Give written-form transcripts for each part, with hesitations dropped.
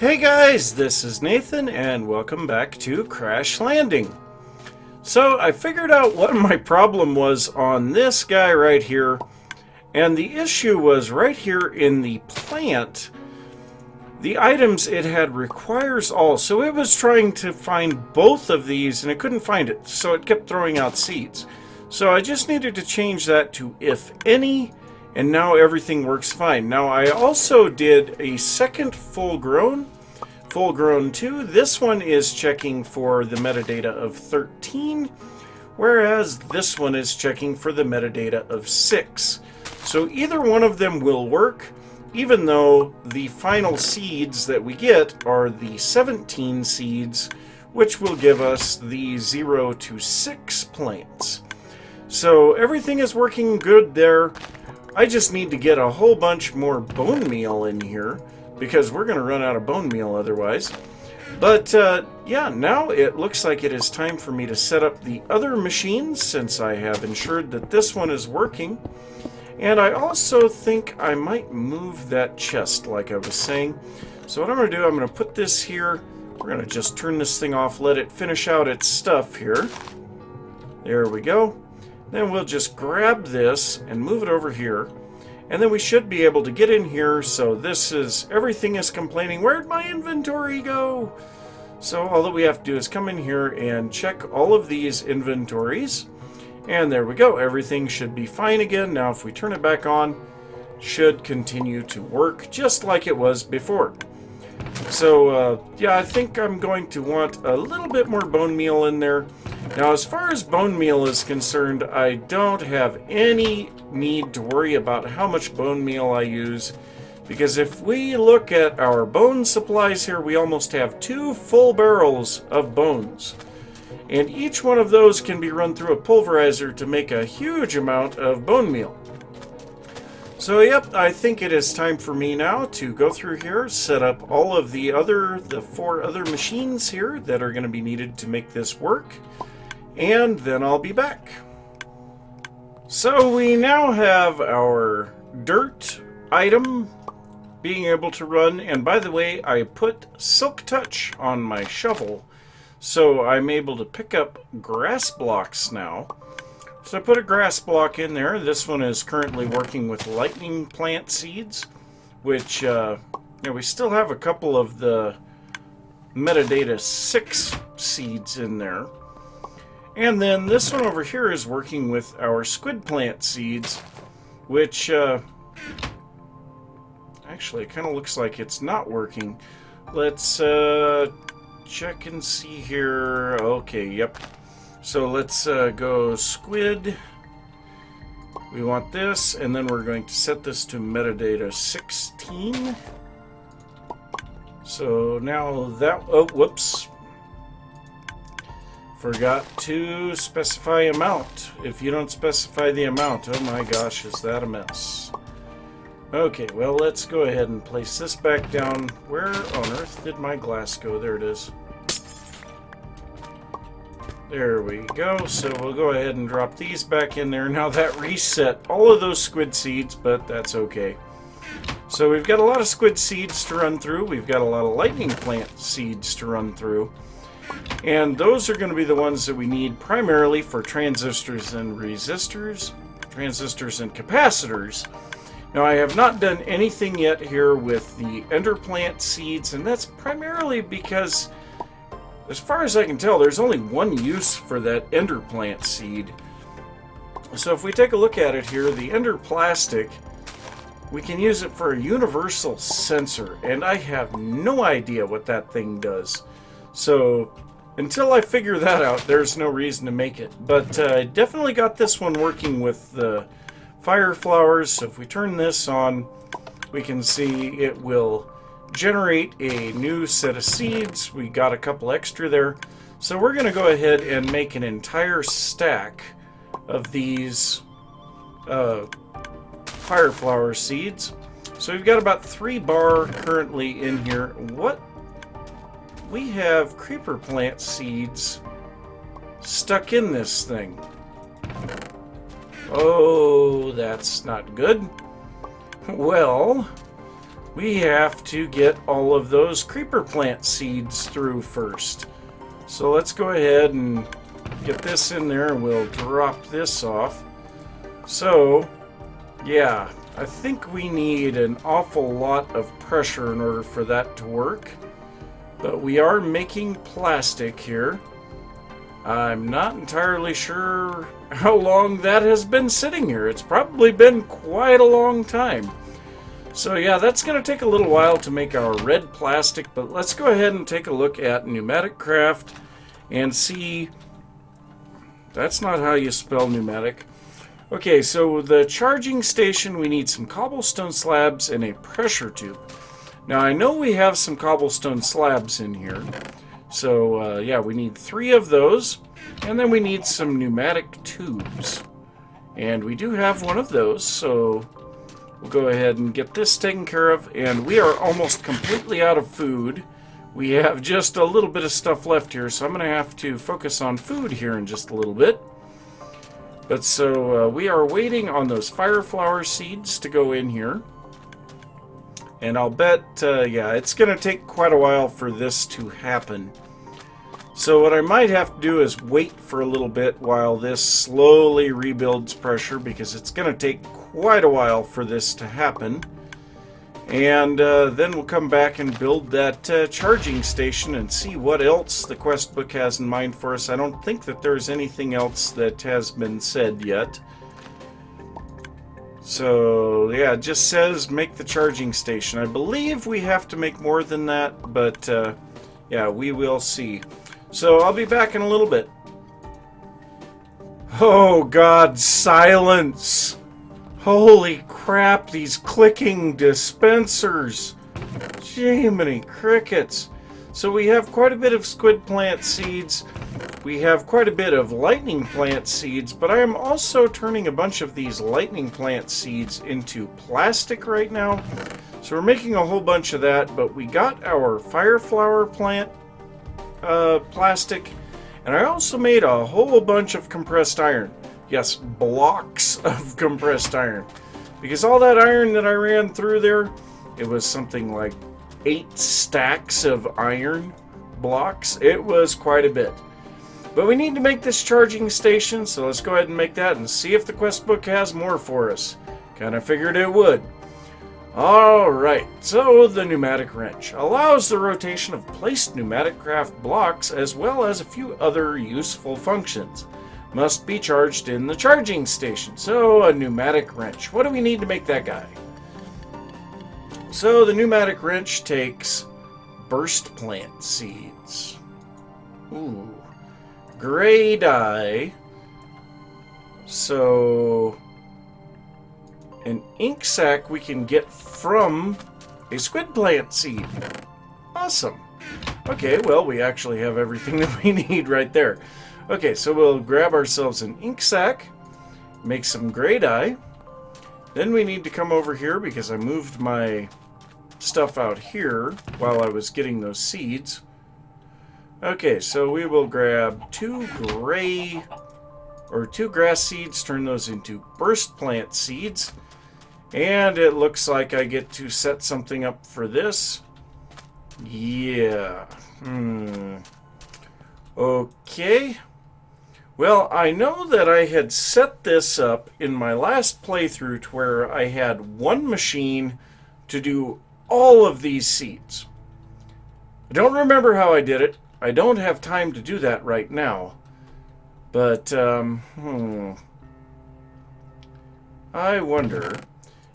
Hey guys, this is Nathan and welcome back to Crash Landing. So I figured out what my problem was on this guy right here, and the issue was right here in the plant. The items it had requires all, so it was trying to find both of these and it couldn't find it, so it kept throwing out seeds. So I just needed to change that to if any, and now everything works fine. Now I also did a second full grown 2. This one is checking for the metadata of 13, whereas this one is checking for the metadata of 6. So either one of them will work, even though the final seeds that we get are the 17 seeds, which will give us the 0 to 6 plants. So everything is working good there. I just need to get a whole bunch more bone meal in here, because we're going to run out of bone meal otherwise. But yeah, now it looks like it is time for me to set up the other machines, since I have ensured that this one is working. And I also think I might move that chest like I was saying. So what I'm going to do, I'm going to put this here. We're going to just turn this thing off, let it finish out its stuff here. There we go. Then we'll just grab this and move it over here. And then we should be able to get in here. So this is, everything is complaining, where'd my inventory go? So all that we have to do is come in here and check all of these inventories. And there we go. Everything should be fine again. Now if we turn it back on, should continue to work just like it was before. So yeah, I think I'm going to want a little bit more bone meal in there. Now as far as bone meal is concerned, I don't have any need to worry about how much bone meal I use, because if we look at our bone supplies here, we almost have 2 full barrels of bones. And each one of those can be run through a pulverizer to make a huge amount of bone meal. So yep, I think it is time for me now to go through here, set up all of the 4 other machines here that are going to be needed to make this work, and then I'll be back. So we now have our dirt item being able to run, and by the way, I put Silk Touch on my shovel, so I'm able to pick up grass blocks now. So I put a grass block in there. This one is currently working with lightning plant seeds, which we still have a couple of the metadata 6 seeds in there. And then this one over here is working with our squid plant seeds, which actually it kind of looks like it's not working. Let's check and see here. Okay, yep. So let's go squid. We want this, and then we're going to set this to metadata 16. So now that, oh, whoops. Forgot to specify amount. If you don't specify the amount, oh my gosh, is that a mess. Okay, well, let's go ahead and place this back down. Where on earth did my glass go? There it is. There we go. So we'll go ahead and drop these back in there. Now that reset all of those squid seeds, but that's okay. So we've got a lot of squid seeds to run through. We've got a lot of lightning plant seeds to run through. And those are going to be the ones that we need primarily for transistors and resistors, transistors and capacitors. Now I have not done anything yet here with the ender plant seeds, and that's primarily because, as far as I can tell, there's only one use for that ender plant seed. So if we take a look at it here, the ender plastic, we can use it for a universal sensor, and I have no idea what that thing does. So until I figure that out, there's no reason to make it. But I definitely got this one working with the fire flowers. So if we turn this on, we can see it will generate a new set of seeds. We got a couple extra there. So we're going to go ahead and make an entire stack of these fire flower seeds. So we've got about 3 bar currently in here. What? We have creeper plant seeds stuck in this thing. Oh, that's not good. Well, we have to get all of those creeper plant seeds through first. So let's go ahead and get this in there, and we'll drop this off. So, yeah, I think we need an awful lot of pressure in order for that to work. But we are making plastic here. I'm not entirely sure how long that has been sitting here. It's probably been quite a long time. So yeah, that's going to take a little while to make our red plastic, but let's go ahead and take a look at Pneumatic Craft and see. That's not how you spell pneumatic. Okay, so the charging station, we need some cobblestone slabs and a pressure tube. Now I know we have some cobblestone slabs in here. So yeah, we need 3 of those, and then we need some pneumatic tubes. And we do have one of those, so we'll go ahead and get this taken care of, and we are almost completely out of food. We have just a little bit of stuff left here, so I'm going to have to focus on food here in just a little bit. But so we are waiting on those fire flower seeds to go in here. And I'll bet, yeah, it's going to take quite a while for this to happen. So what I might have to do is wait for a little bit while this slowly rebuilds pressure, because it's going to take quite a while for this to happen. And then we'll come back and build that charging station and see what else the quest book has in mind for us. I don't think that there's anything else that has been said yet. So yeah, it just says make the charging station. I believe we have to make more than that, but yeah, we will see. So I'll be back in a little bit. Oh God, silence! Holy crap, these clicking dispensers! Jiminy crickets! So we have quite a bit of squid plant seeds. We have quite a bit of lightning plant seeds, but I am also turning a bunch of these lightning plant seeds into plastic right now. So we're making a whole bunch of that, but we got our fire flower plant plastic, and I also made a whole bunch of compressed iron. Yes, blocks of compressed iron. Because all that iron that I ran through there, it was something like 8 stacks of iron blocks. It was quite a bit. But we need to make this charging station, so let's go ahead and make that and see if the quest book has more for us. Kind of figured it would. Alright, so the pneumatic wrench allows the rotation of placed pneumatic craft blocks as well as a few other useful functions. Must be charged in the charging station. So a pneumatic wrench. What do we need to make that guy? So the pneumatic wrench takes burst plant seeds. Ooh. Gray dye. So an ink sac we can get from a squid plant seed. Awesome. Okay, well, we actually have everything that we need right there. Okay, so we'll grab ourselves an ink sac, make some gray dye. Then we need to come over here because I moved my stuff out here while I was getting those seeds. Okay, so we will grab 2 grass seeds, turn those into burst plant seeds. And it looks like I get to set something up for this. Yeah. Okay. Well, I know that I had set this up in my last playthrough to where I had one machine to do all of these seeds. I don't remember how I did it. I don't have time to do that right now. But, I wonder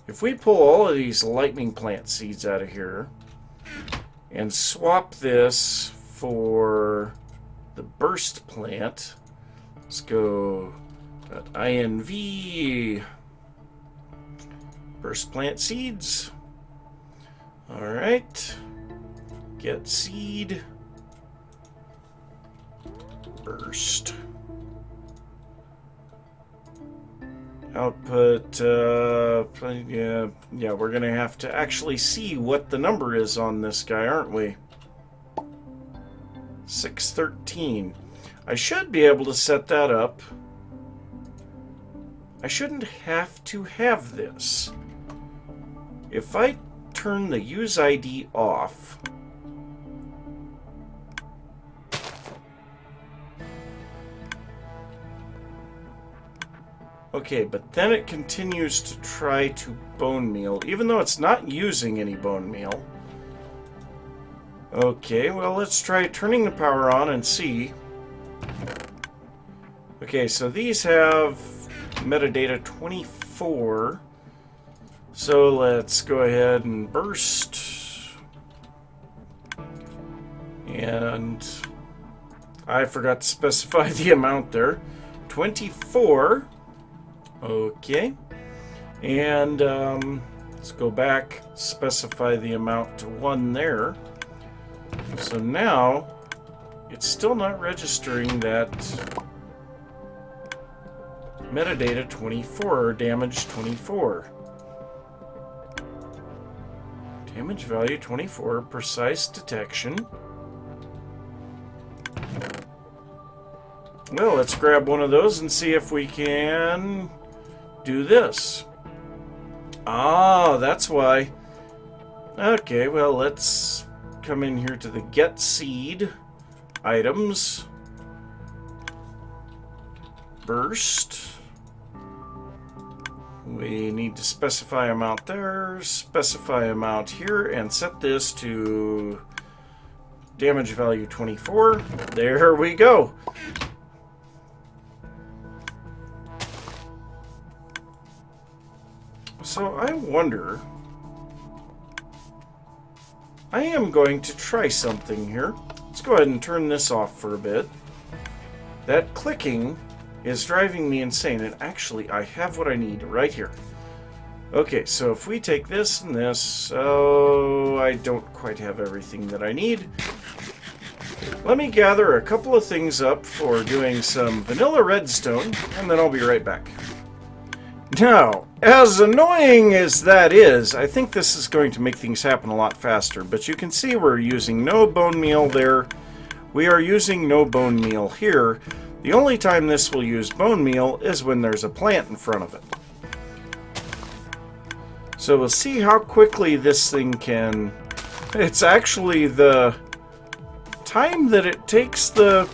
if we pull all of these lightning plant seeds out of here and swap this for the burst plant. Let's go .inv burst plant seeds. All right. Get seed. Burst. Output, yeah, we're going to have to actually see what the number is on this guy, aren't we? 613. I should be able to set that up. I shouldn't have to have this. If I turn the use ID off. Okay, but then it continues to try to bone meal, even though it's not using any bone meal. Okay, well, let's try turning the power on and see. Okay, so these have metadata 24. So let's go ahead and burst. And I forgot to specify the amount there. 24. Okay. And let's go back, specify the amount to 1 there. So now it's still not registering that metadata 24 or damage 24. Damage value 24, precise detection. Well, let's grab one of those and see if we can do this. Ah, that's why. Okay, well, let's come in here to the get seed items. Burst. We need to specify amount there, specify amount here, and set this to damage value 24. There we go. So I wonder, I am going to try something here. Let's go ahead and turn this off for a bit. That clicking is driving me insane, and actually I have what I need right here. Okay, so if we take this and this, oh, I don't quite have everything that I need. Let me gather a couple of things up for doing some vanilla redstone, and then I'll be right back. Now, as annoying as that is, I think this is going to make things happen a lot faster, but you can see we're using no bone meal there. We are using no bone meal here. The only time this will use bone meal is when there's a plant in front of it. So we'll see how quickly this thing can... It's actually the time that it takes the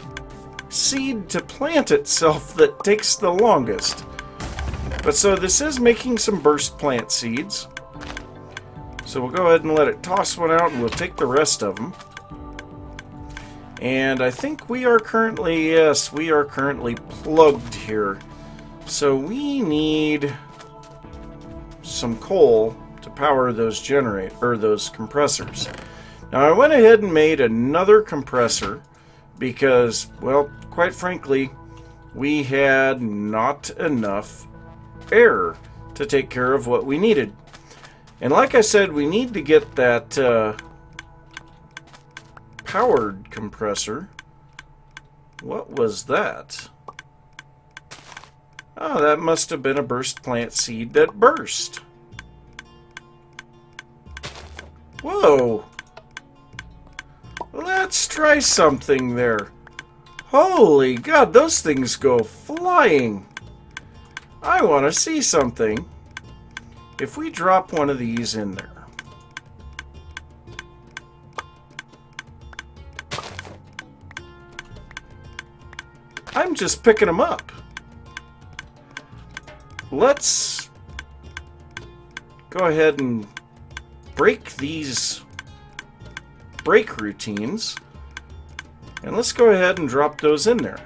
seed to plant itself that takes the longest. But so this is making some burst plant seeds. So we'll go ahead and let it toss one out, and we'll take the rest of them. And I think we are currently, yes, we are currently plugged here. So we need some coal to power those those compressors. Now I went ahead and made another compressor because, well, quite frankly, we had not enough air to take care of what we needed. And like I said, we need to get that powered compressor. What was that? Oh, that must have been a burst plant seed that burst. Whoa! Let's try something there. Holy God, those things go flying. I want to see something. If we drop one of these in there. I'm just picking them up. Let's go ahead and break these break routines. And let's go ahead and drop those in there.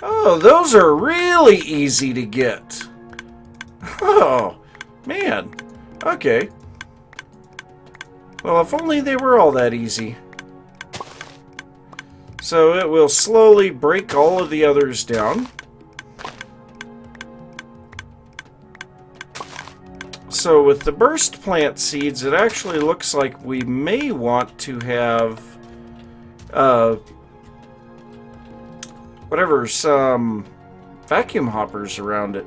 Oh, those are really easy to get. Oh, man. Okay. Well, if only they were all that easy. So it will slowly break all of the others down. So with the burst plant seeds, it actually looks like we may want to have some vacuum hoppers around it.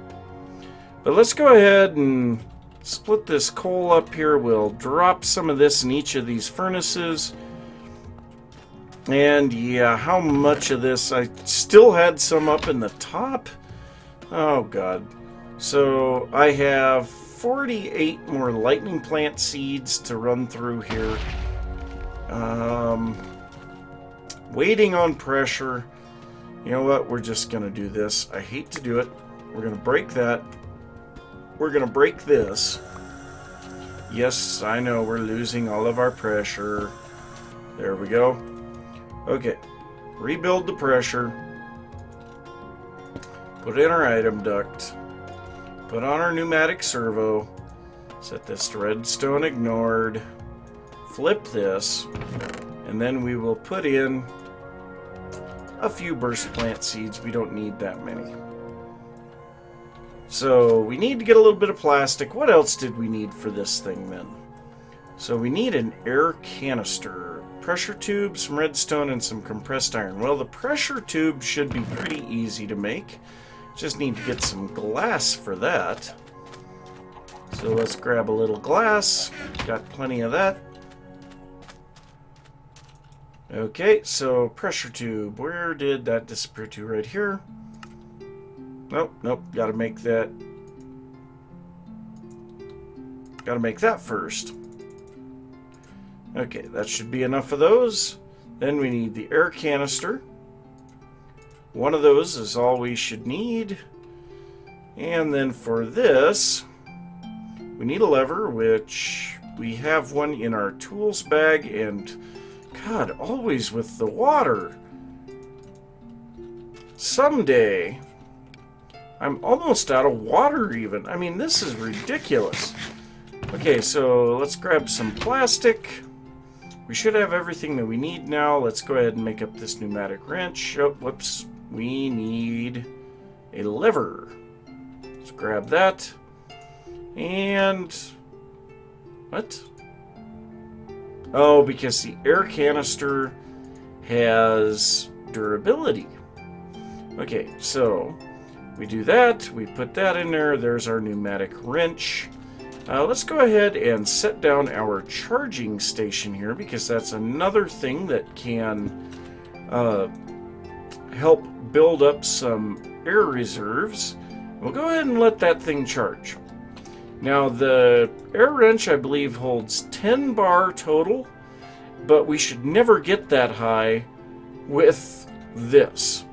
But let's go ahead and split this coal up here. We'll drop some of this in each of these furnaces. And yeah, how much of this? I still had some up in the top. Oh God. So I have 48 more lightning plant seeds to run through here. Waiting on pressure. You know what? We're just going to do this. I hate to do it. We're going to break that. We're going to break this. Yes, I know we're losing all of our pressure. There we go. Okay. Rebuild the pressure. Put in our item duct. Put on our pneumatic servo. Set this to redstone ignored. Flip this. And then we will put in a few burst plant seeds. We don't need that many. So we need to get a little bit of plastic. What else did we need for this thing then? So we need an air canister, pressure tube, some redstone, and some compressed iron. Well, the pressure tube should be pretty easy to make. Just need to get some glass for that. So let's grab a little glass. Got plenty of that. Okay, so pressure tube. Where did that disappear to? Right here. Nope, nope. Gotta make that. Gotta make that first. Okay, that should be enough of those. Then we need the air canister. One of those is all we should need. And then for this, we need a lever, which we have one in our tools bag. And God, always with the water. Someday, I'm almost out of water even. I mean, this is ridiculous. Okay, so let's grab some plastic. We should have everything that we need now. Let's go ahead and make up this pneumatic wrench. Oh, whoops. We need a lever. Let's grab that. And what? Oh, because the air canister has durability. Okay, so we do that. We put that in there. There's our pneumatic wrench. Let's go ahead and set down our charging station here, because that's another thing that can help build up some air reserves. We'll go ahead and let that thing charge. Now, the air wrench, I believe, holds 10 bar total, but we should never get that high with this.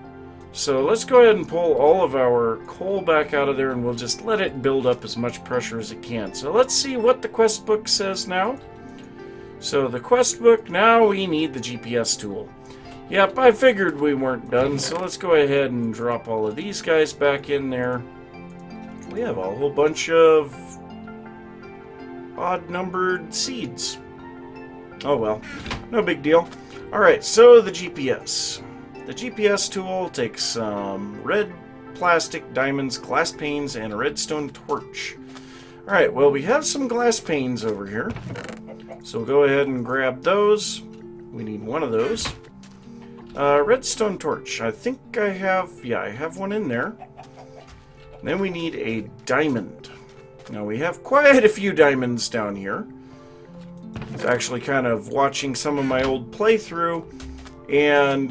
So let's go ahead and pull all of our coal back out of there, and we'll just let it build up as much pressure as it can. So let's see what the quest book says now. So the quest book, now we need the GPS tool. Yep, I figured we weren't done, so let's go ahead and drop all of these guys back in there. We have a whole bunch of odd-numbered seeds. Oh well, no big deal. Alright, so the GPS. The GPS tool takes some red plastic, diamonds, glass panes, and a redstone torch. Alright, well, we have some glass panes over here. So we'll go ahead and grab those. We need one of those. Redstone torch. I think I have, yeah, I have one in there. Then we need a diamond. Now we have quite a few diamonds down here. I was actually kind of watching some of my old playthrough, and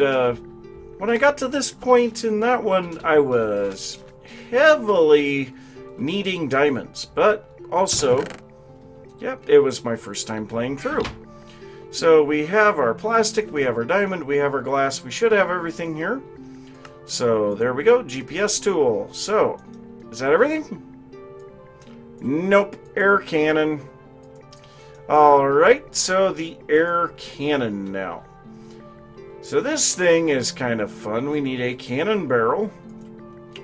when I got to this point in that one, I was heavily needing diamonds, but also, yep, it was my first time playing through. So we have our plastic, we have our diamond, we have our glass, we should have everything here. So there we go, GPS tool. So, is that everything? Nope, air cannon. Alright, so the air cannon now. So this thing is kind of fun. We need a cannon barrel,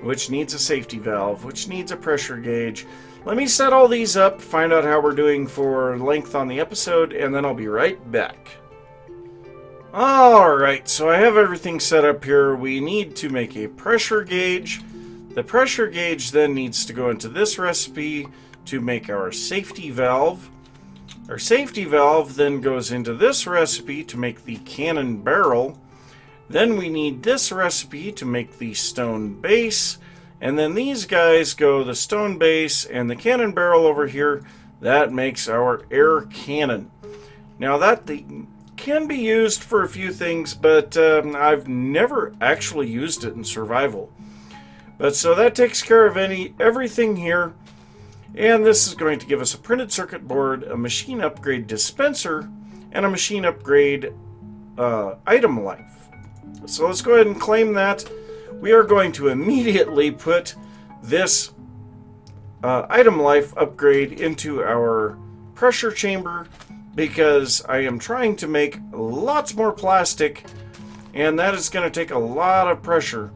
which needs a safety valve, which needs a pressure gauge. Let me set all these up, find out how we're doing for length on the episode, and then I'll be right back. Alright, so I have everything set up here. We need to make a pressure gauge. The pressure gauge then needs to go into this recipe to make our safety valve. Our safety valve then goes into this recipe to make the cannon barrel. Then we need this recipe to make the stone base. And then these guys go the stone base and the cannon barrel over here. That makes our air cannon. Now that can be used for a few things, but I've never actually used it in survival. But so that takes care of everything here. And this is going to give us a printed circuit board, a machine upgrade dispenser, and a machine upgrade item life. So let's go ahead and claim that. We are going to immediately put this item life upgrade into our pressure chamber, because I am trying to make lots more plastic, and that is going to take a lot of pressure.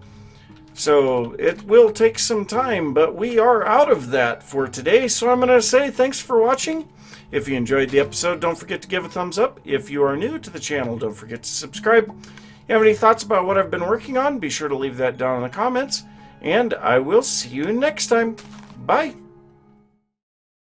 So it will take some time, but we are out of that for today. So I'm going to say thanks for watching. If you enjoyed the episode, don't forget to give a thumbs up. If you are new to the channel, don't forget to subscribe. If you have any thoughts about what I've been working on, be sure to leave that down in the comments. And I will see you next time. Bye.